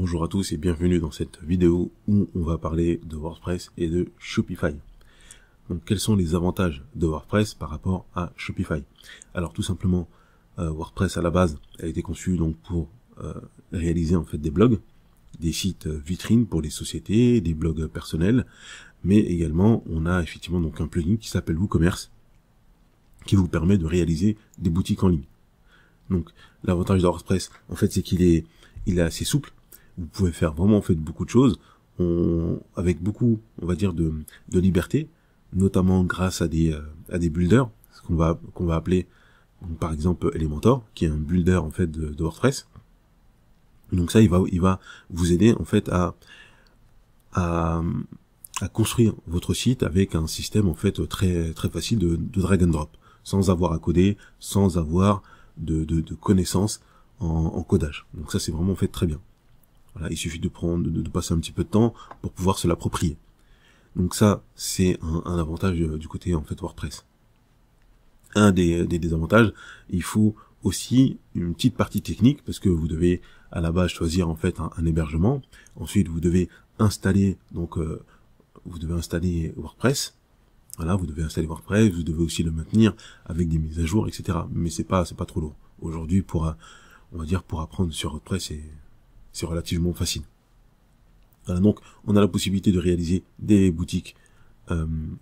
Bonjour à tous et bienvenue dans cette vidéo où on va parler de WordPress et de Shopify. Donc quels sont les avantages de WordPress par rapport à Shopify? Alors tout simplement, WordPress à la base a été conçu donc pour réaliser en fait des blogs, des sites vitrines pour les sociétés, des blogs personnels, mais également on a effectivement donc un plugin qui s'appelle WooCommerce qui vous permet de réaliser des boutiques en ligne. Donc l'avantage de WordPress en fait c'est qu'il est assez souple. Vous pouvez faire vraiment en fait beaucoup de choses avec beaucoup, on va dire, de liberté, notamment grâce à des builders, ce qu'on va appeler donc, par exemple Elementor, qui est un builder en fait de WordPress. Donc ça il va vous aider en fait à construire votre site avec un système en fait très très facile de drag and drop, sans avoir à coder, sans avoir de connaissances en codage. Donc ça c'est vraiment en fait très bien. Voilà, il suffit de passer un petit peu de temps pour pouvoir se l'approprier. Donc ça, c'est un avantage du côté en fait WordPress. Un des désavantages, il faut aussi une petite partie technique parce que vous devez à la base choisir en fait un hébergement. Ensuite, vous devez installer WordPress. Voilà, vous devez installer WordPress, vous devez aussi le maintenir avec des mises à jour, etc. Mais c'est pas trop lourd. Aujourd'hui, on va dire pour apprendre sur WordPress, c'est relativement facile. Voilà, donc on a la possibilité de réaliser des boutiques,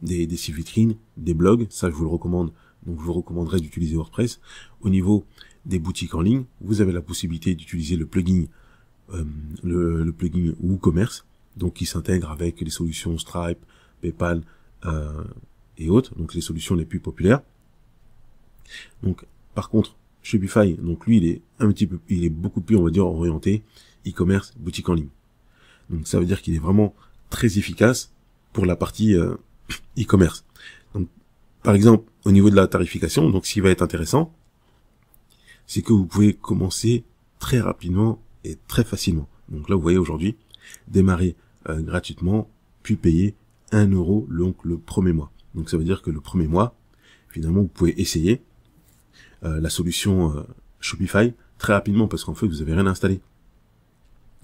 des sites vitrines, des blogs. Ça, je vous le recommande. Donc, je vous recommanderais d'utiliser WordPress. Au niveau des boutiques en ligne, vous avez la possibilité d'utiliser le plugin, le plugin WooCommerce, donc qui s'intègre avec les solutions Stripe, PayPal et autres, donc les solutions les plus populaires. Donc, par contre, Shopify, donc lui, il est beaucoup plus, on va dire, orienté e-commerce, boutique en ligne. Donc ça veut dire qu'il est vraiment très efficace pour la partie e-commerce. Donc par exemple au niveau de la tarification, donc ce qui va être intéressant, c'est que vous pouvez commencer très rapidement et très facilement. Donc là vous voyez aujourd'hui, démarrer gratuitement, puis payer 1 euro le premier mois. Donc ça veut dire que le premier mois, finalement vous pouvez essayer la solution Shopify très rapidement parce qu'en fait vous avez rien installé.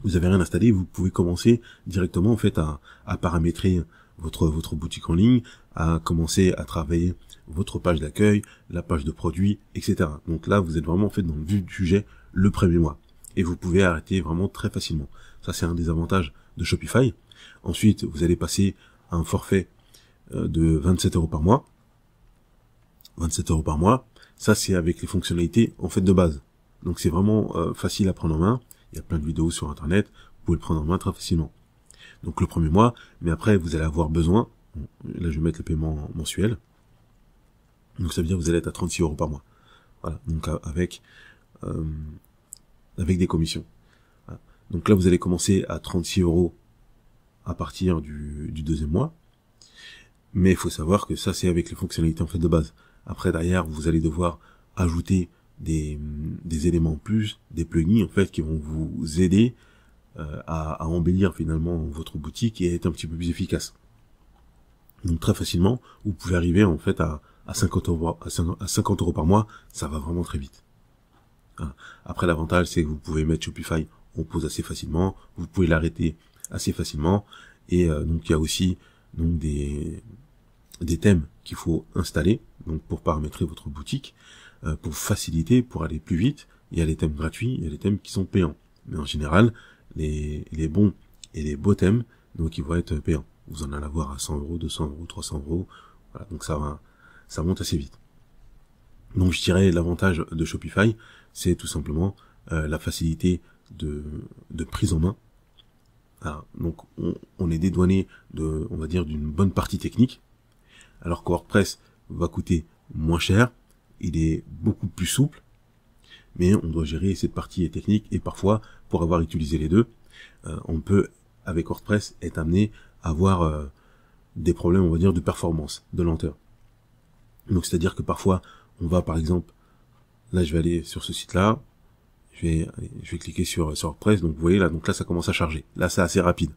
Vous pouvez commencer directement en fait à paramétrer votre boutique en ligne, à commencer à travailler votre page d'accueil, la page de produit, etc. Donc là, vous êtes vraiment en fait dans le vif du sujet le premier mois. Et vous pouvez arrêter vraiment très facilement. Ça, c'est un des avantages de Shopify. Ensuite, vous allez passer à un forfait de 27 euros par mois. 27 euros par mois. Ça, c'est avec les fonctionnalités en fait de base. Donc c'est vraiment facile à prendre en main. Il y a plein de vidéos sur internet, vous pouvez le prendre en main très facilement. Donc le premier mois, mais après vous allez avoir besoin, là je vais mettre le paiement mensuel, donc ça veut dire que vous allez être à 36 euros par mois. Voilà, donc avec des commissions. Voilà. Donc là vous allez commencer à 36 euros à partir du deuxième mois, mais il faut savoir que ça c'est avec les fonctionnalités en fait de base. Après derrière vous allez devoir ajouter des éléments en plus, des plugins en fait qui vont vous aider à embellir finalement votre boutique et être un petit peu plus efficace. Donc très facilement, vous pouvez arriver en fait à 50 euros par mois, ça va vraiment très vite. Voilà. Après l'avantage c'est que vous pouvez mettre Shopify en pause assez facilement, vous pouvez l'arrêter assez facilement et donc il y a aussi donc des thèmes qu'il faut installer donc pour paramétrer votre boutique. Pour faciliter, pour aller plus vite, il y a les thèmes gratuits, il y a les thèmes qui sont payants. Mais en général, les bons et les beaux thèmes, donc ils vont être payants. Vous en allez avoir à 100 euros, 200 euros, 300 euros. Voilà, donc ça monte assez vite. Donc je dirais l'avantage de Shopify, c'est tout simplement la facilité de prise en main. Alors, donc on est dédouané on va dire, d'une bonne partie technique, alors que WordPress va coûter moins cher. Il est beaucoup plus souple, mais on doit gérer cette partie technique et parfois, pour avoir utilisé les deux, on peut, avec WordPress, être amené à avoir des problèmes, on va dire, de performance, de lenteur. Donc, c'est-à-dire que parfois, on va, par exemple, là, je vais aller sur ce site-là, je vais cliquer sur WordPress, donc vous voyez là, donc là, ça commence à charger. Là, c'est assez rapide.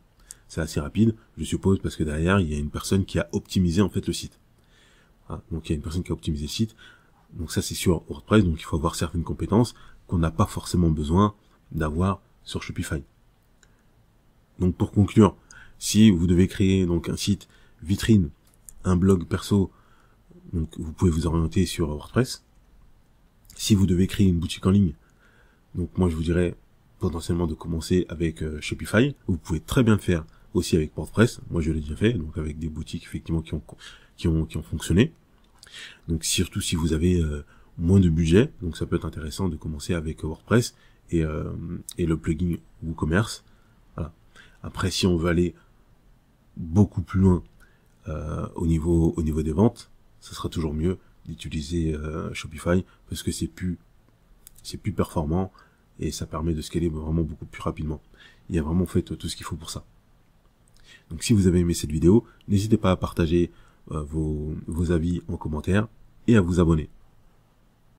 C'est assez rapide, je suppose, parce que derrière, il y a une personne qui a optimisé, en fait, le site. Voilà, donc, il y a une personne qui a optimisé le site. Donc ça c'est sur WordPress, donc il faut avoir certaines compétences qu'on n'a pas forcément besoin d'avoir sur Shopify. Donc pour conclure, si vous devez créer donc un site vitrine, un blog perso, donc vous pouvez vous orienter sur WordPress. Si vous devez créer une boutique en ligne, donc moi je vous dirais potentiellement de commencer avec Shopify. Vous pouvez très bien le faire aussi avec WordPress. Moi je l'ai déjà fait, donc avec des boutiques effectivement qui ont fonctionné. Donc surtout si vous avez moins de budget, donc ça peut être intéressant de commencer avec WordPress et le plugin WooCommerce. Voilà. Après, si on veut aller beaucoup plus loin au niveau des ventes, ça sera toujours mieux d'utiliser Shopify parce que c'est plus performant et ça permet de scaler vraiment beaucoup plus rapidement. Il y a vraiment fait tout ce qu'il faut pour ça. Donc si vous avez aimé cette vidéo, n'hésitez pas à partager vos avis en commentaire et à vous abonner.